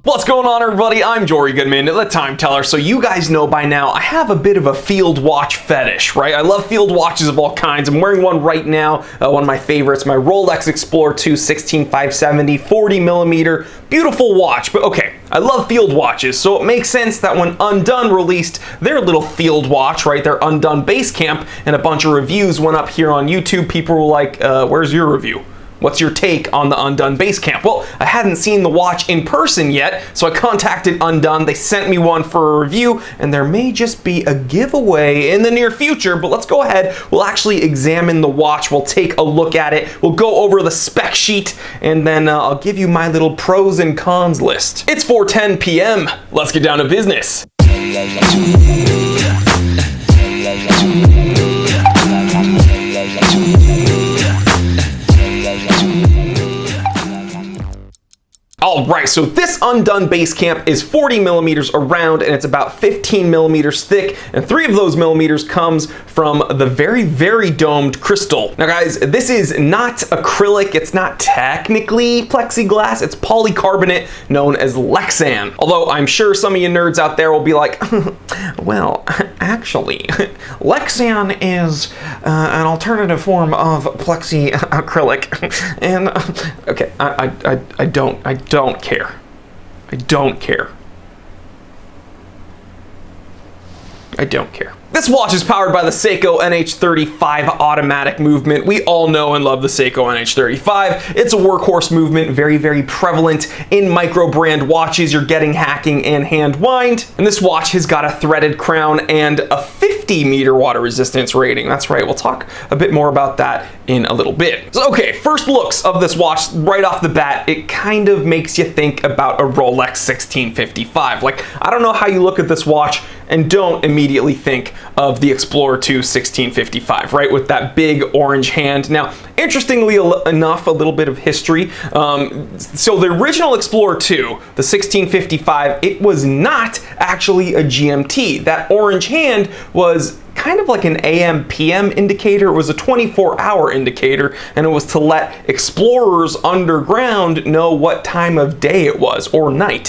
What's going on, everybody? I'm Jory Goodman, the Time Teller. So you guys know by now, I have a bit of a field watch fetish, right? I love field watches of all kinds. I'm wearing one right now, one of my favorites, my Rolex Explorer 2 16570 40 millimeter, beautiful watch. But okay, I love field watches, so it makes sense that when Undone released their little field watch, right, their Undone Basecamp, and a bunch of reviews went up here on YouTube, people were like, where's your review? What's your take on the Undone Basecamp? Well, I hadn't seen the watch in person yet, so I contacted Undone. They sent me one for a review, and there may just be a giveaway in the near future, but let's go ahead. We'll actually examine the watch. We'll take a look at it. We'll go over the spec sheet, and then I'll give you my little pros and cons list. It's 4:10 p.m. Let's get down to business. Alright, so this Undone Basecamp is 40 millimeters around and it's about 15 millimeters thick, and 3 of those millimeters comes from the very, very domed crystal. Now guys, this is not acrylic, it's not technically plexiglass, it's polycarbonate known as Lexan. Although I'm sure some of you nerds out there will be like, well, actually, Lexan is an alternative form of plexi acrylic. And okay, I don't care. I don't care. I don't care. This watch is powered by the Seiko NH35 automatic movement. We all know and love the Seiko NH35. It's a workhorse movement, very, very prevalent in micro brand watches. You're getting hacking and hand wind. And this watch has got a threaded crown and a 50 meter water resistance rating. That's right, we'll talk a bit more about that in a little bit. So okay, first looks of this watch right off the bat, it kind of makes you think about a Rolex 1655. Like, I don't know how you look at this watch and don't immediately think of the Explorer 2 1655, right? With that big orange hand. Now, interestingly enough, a little bit of history. So the original Explorer 2, the 1655, it was not actually a GMT. That orange hand was kind of like an AM PM indicator. It was a 24-hour indicator, and it was to let explorers underground know what time of day it was, or night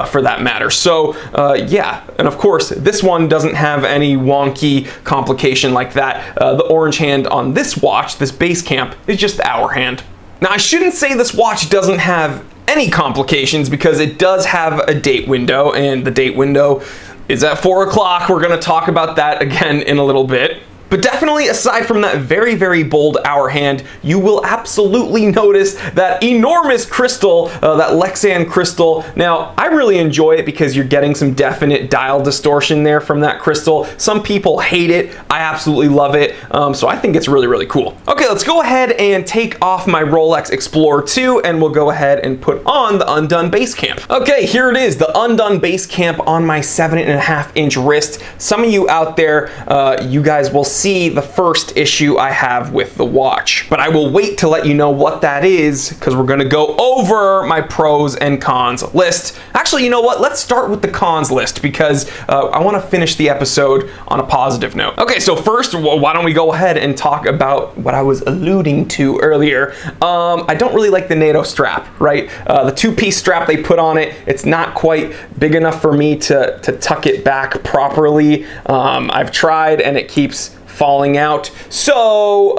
for that matter. So yeah, and of course this one doesn't have any wonky complication like that. The orange hand on this watch, this Basecamp, is just the hour hand. Now I shouldn't say this watch doesn't have any complications, because it does have a date window, and the date window is at 4 o'clock. We're gonna talk about that again in a little bit. But definitely, aside from that very, very bold hour hand, you will absolutely notice that enormous crystal, that Lexan crystal. Now, I really enjoy it because you're getting some definite dial distortion there from that crystal. Some people hate it. I absolutely love it. So I think it's really, really cool. Okay, let's go ahead and take off my Rolex Explorer 2, and we'll go ahead and put on the Undone Basecamp. Okay, here it is, the Undone Basecamp on my 7.5-inch wrist. Some of you out there, you guys will see the first issue I have with the watch, but I will wait to let you know what that is, because we're gonna go over my pros and cons list. Actually, you know what? Let's start with the cons list, because I want to finish the episode on a positive note. Okay, so first, why don't we go ahead and talk about what I was alluding to earlier. I don't really like the NATO strap, right? The two-piece strap they put on it, it's not quite big enough for me to tuck it back properly. I've tried, and it keeps falling out. So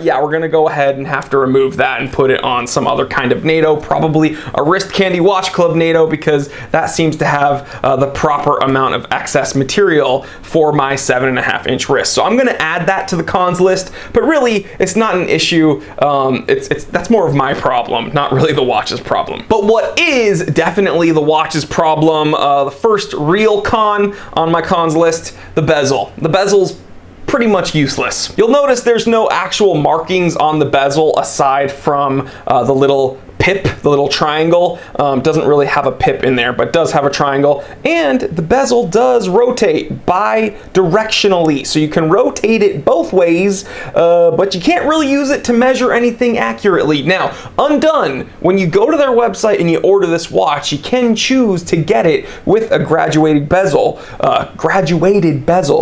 yeah, we're gonna go ahead and have to remove that and put it on some other kind of NATO, probably a Wrist Candy Watch Club NATO, because that seems to have the proper amount of excess material for my 7.5-inch wrist. So I'm gonna add that to the cons list, but really it's not an issue. That's more of my problem, not really the watch's problem. But what is definitely the watch's problem, the first real con on my cons list, the bezel. The bezel's pretty much useless. You'll notice there's no actual markings on the bezel aside from the little pip, the little triangle. Doesn't really have a pip in there, but does have a triangle. And the bezel does rotate bi-directionally, so you can rotate it both ways, but you can't really use it to measure anything accurately. Now, Undone, when you go to their website and you order this watch, you can choose to get it with a graduated bezel,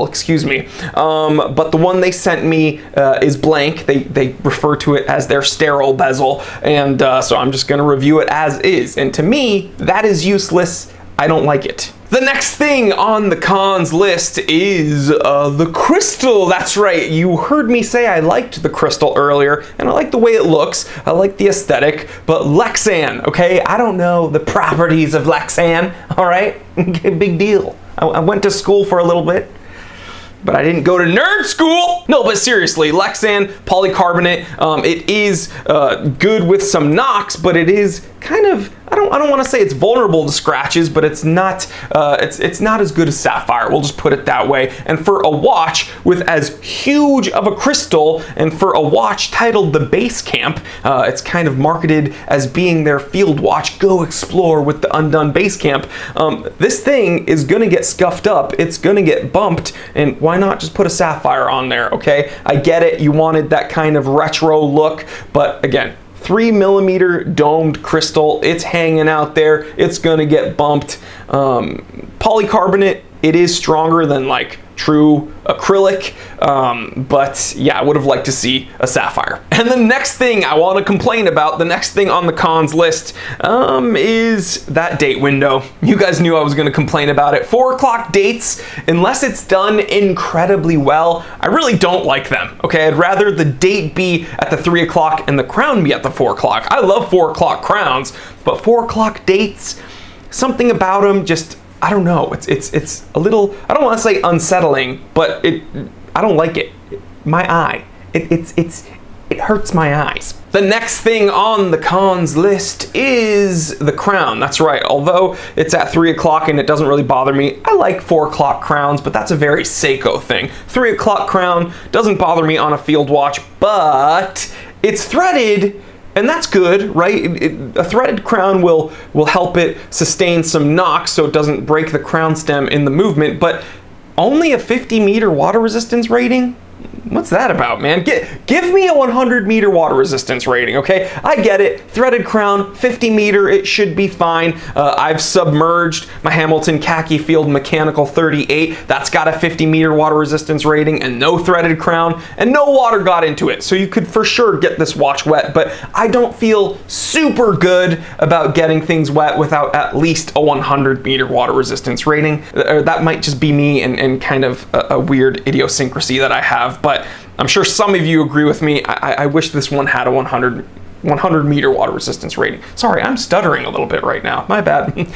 excuse me. but the one they sent me is blank. They refer to it as their sterile bezel, and so I'm just going to review it as is. And to me, that is useless. I don't like it. The next thing on the cons list is the crystal. That's right, you heard me say I liked the crystal earlier, and I like the way it looks, I like the aesthetic, but Lexan, okay? I don't know the properties of Lexan, all right? Big deal. I went to school for a little bit, but I didn't go to nerd school. No, but seriously, Lexan polycarbonate, it is good with some knocks, but it is kind of, I don't want to say it's vulnerable to scratches, but it's not it's not as good as sapphire. We'll just put it that way. And for a watch with as huge of a crystal, and for a watch titled the Basecamp, it's kind of marketed as being their field watch. Go explore with the Undone Basecamp. This thing is gonna get scuffed up. It's gonna get bumped, and why not just put a sapphire on there? Okay, I get it. You wanted that kind of retro look, but again, 3mm domed crystal, it's hanging out there, it's gonna get bumped. Polycarbonate, it is stronger than like true acrylic, but yeah, I would have liked to see a sapphire. And the next thing I want to complain about, the next thing on the cons list, is that date window. You guys knew I was going to complain about it. 4 o'clock dates, unless it's done incredibly well, I really don't like them. Okay, I'd rather the date be at the 3 o'clock and the crown be at the 4 o'clock. I love 4 o'clock crowns, but 4 o'clock dates, something about them just, I don't know, it's a little, I don't want to say unsettling, but I don't like it. My eye, it hurts my eyes. The next thing on the cons list is the crown. That's right, although it's at 3 o'clock and it doesn't really bother me, I like 4 o'clock crowns, but that's a very Seiko thing. 3 o'clock crown doesn't bother me on a field watch, but it's threaded, and that's good, right? A threaded crown will help it sustain some knocks so it doesn't break the crown stem in the movement, but only a 50-meter water resistance rating? What's that about, man? Give me a 100-meter water resistance rating, okay? I get it. Threaded crown, 50-meter, it should be fine. I've submerged my Hamilton Khaki Field Mechanical 38. That's got a 50-meter water resistance rating and no threaded crown, and no water got into it. So you could for sure get this watch wet, but I don't feel super good about getting things wet without at least a 100-meter water resistance rating. Or that might just be me and kind of a weird idiosyncrasy that I have, but I'm sure some of you agree with me. I wish this one had a 100-meter water resistance rating. Sorry, I'm stuttering a little bit right now. My bad.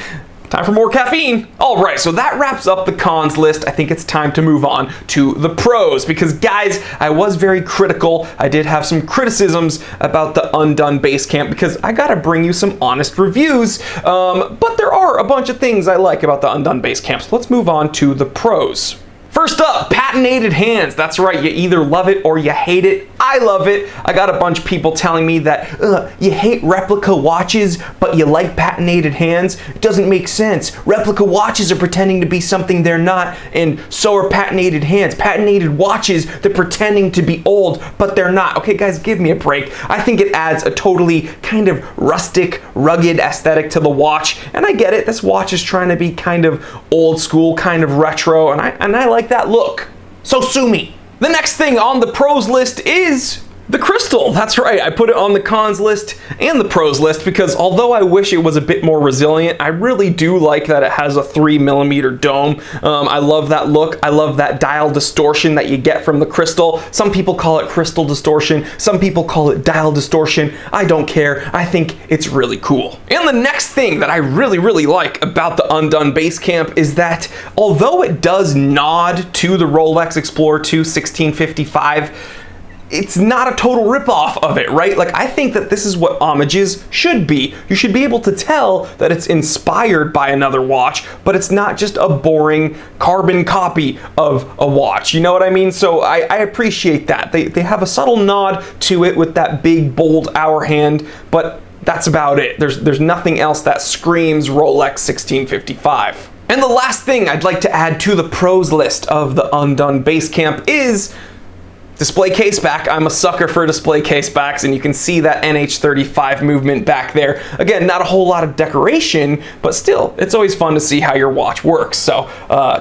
Time for more caffeine. All right, so that wraps up the cons list. I think it's time to move on to the pros, because guys, I was very critical. I did have some criticisms about the Undone Basecamp because I gotta bring you some honest reviews, but there are a bunch of things I like about the Undone Basecamp, so let's move on to the pros. First up, patinated hands. That's right, you either love it or you hate it. I love it. I got a bunch of people telling me that you hate replica watches, but you like patinated hands. It doesn't make sense. Replica watches are pretending to be something they're not, and so are patinated hands. Patinated watches, they're pretending to be old, but they're not. Okay, guys, give me a break. I think it adds a totally kind of rustic, rugged aesthetic to the watch, and I get it. This watch is trying to be kind of old school, kind of retro, and I like that look. So sue me. The next thing on the pros list is the crystal. That's right, I put it on the cons list and the pros list because although I wish it was a bit more resilient, I really do like that it has a 3mm dome. I love that look. I love that dial distortion that you get from the crystal. Some people call it crystal distortion. Some people call it dial distortion. I don't care. I think it's really cool. And the next thing that I really like about the Undone Basecamp is that although it does nod to the Rolex Explorer 2 1655, it's not a total ripoff of it, right? Like, I think that this is what homages should be. You should be able to tell that it's inspired by another watch, but it's not just a boring carbon copy of a watch. You know what I mean? So I appreciate that. They have a subtle nod to it with that big, bold hour hand, but that's about it. There's nothing else that screams Rolex 1655. And the last thing I'd like to add to the pros list of the Undone Basecamp is Display case back. I'm a sucker for display case backs, and you can see that NH35 movement back there. Again, not a whole lot of decoration, but still, it's always fun to see how your watch works. So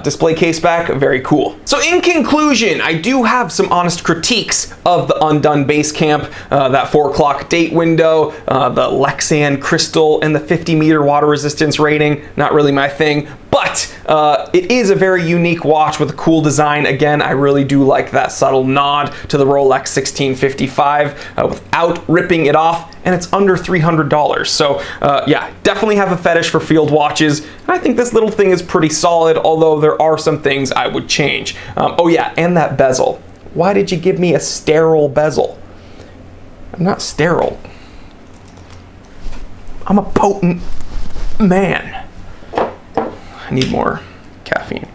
display case back, very cool. So in conclusion, I do have some honest critiques of the Undone Basecamp, that 4 o'clock date window, the Lexan crystal, and the 50-meter water resistance rating. Not really my thing, but it is a very unique watch with a cool design. Again, I really do like that subtle nod to the Rolex 1655 without ripping it off, and it's under $300. So yeah, definitely have a fetish for field watches. I think this little thing is pretty solid, although there are some things I would change. Oh yeah, and that bezel. Why did you give me a sterile bezel? I'm not sterile. I'm a potent man. I need more caffeine.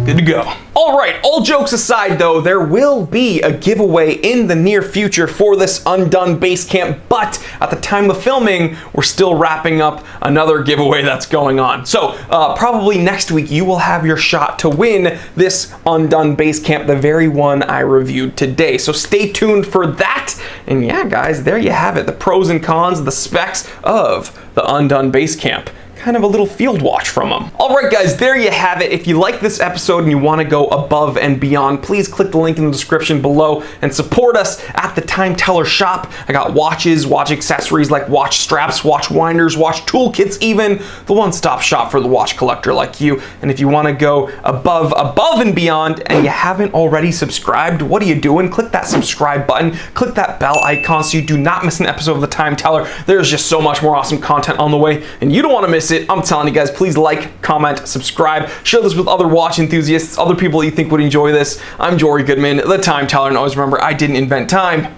Good to go. All right, all jokes aside though, there will be a giveaway in the near future for this Undone Basecamp, but at the time of filming, we're still wrapping up another giveaway that's going on. So probably next week, you will have your shot to win this Undone Basecamp, the very one I reviewed today. So stay tuned for that. And yeah, guys, there you have it. The pros and cons, the specs of the Undone Basecamp. Kind of a little field watch from them. All right, guys, there you have it. If you like this episode and you want to go above and beyond, please click the link in the description below and support us at the Time Teller shop. I got watches, watch accessories like watch straps, watch winders, watch toolkits, even the one-stop shop for the watch collector like you. And if you want to go above and beyond and you haven't already subscribed, what are you doing? Click that subscribe button, click that bell icon so you do not miss an episode of the Time Teller. There's just so much more awesome content on the way, and you don't want to miss it. I'm telling you guys, please like, comment, subscribe, share this with other watch enthusiasts, other people you think would enjoy this. I'm Jory Goodman, the Time Teller, and always remember, I didn't invent time,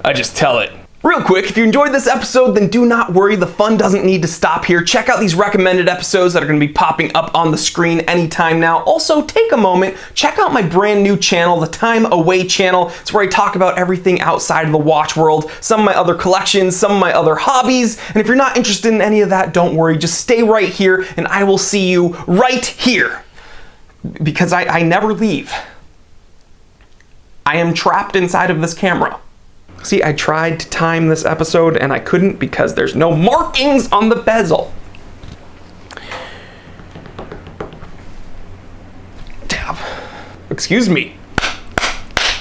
I just tell it. Real quick, if you enjoyed this episode, then do not worry, the fun doesn't need to stop here. Check out these recommended episodes that are going to be popping up on the screen anytime now. Also, take a moment, check out my brand new channel, the Time Away channel. It's where I talk about everything outside of the watch world, some of my other collections, some of my other hobbies. And if you're not interested in any of that, don't worry, just stay right here and I will see you right here. Because I never leave. I am trapped inside of this camera. See, I tried to time this episode and I couldn't because there's no markings on the bezel. Tab. Excuse me.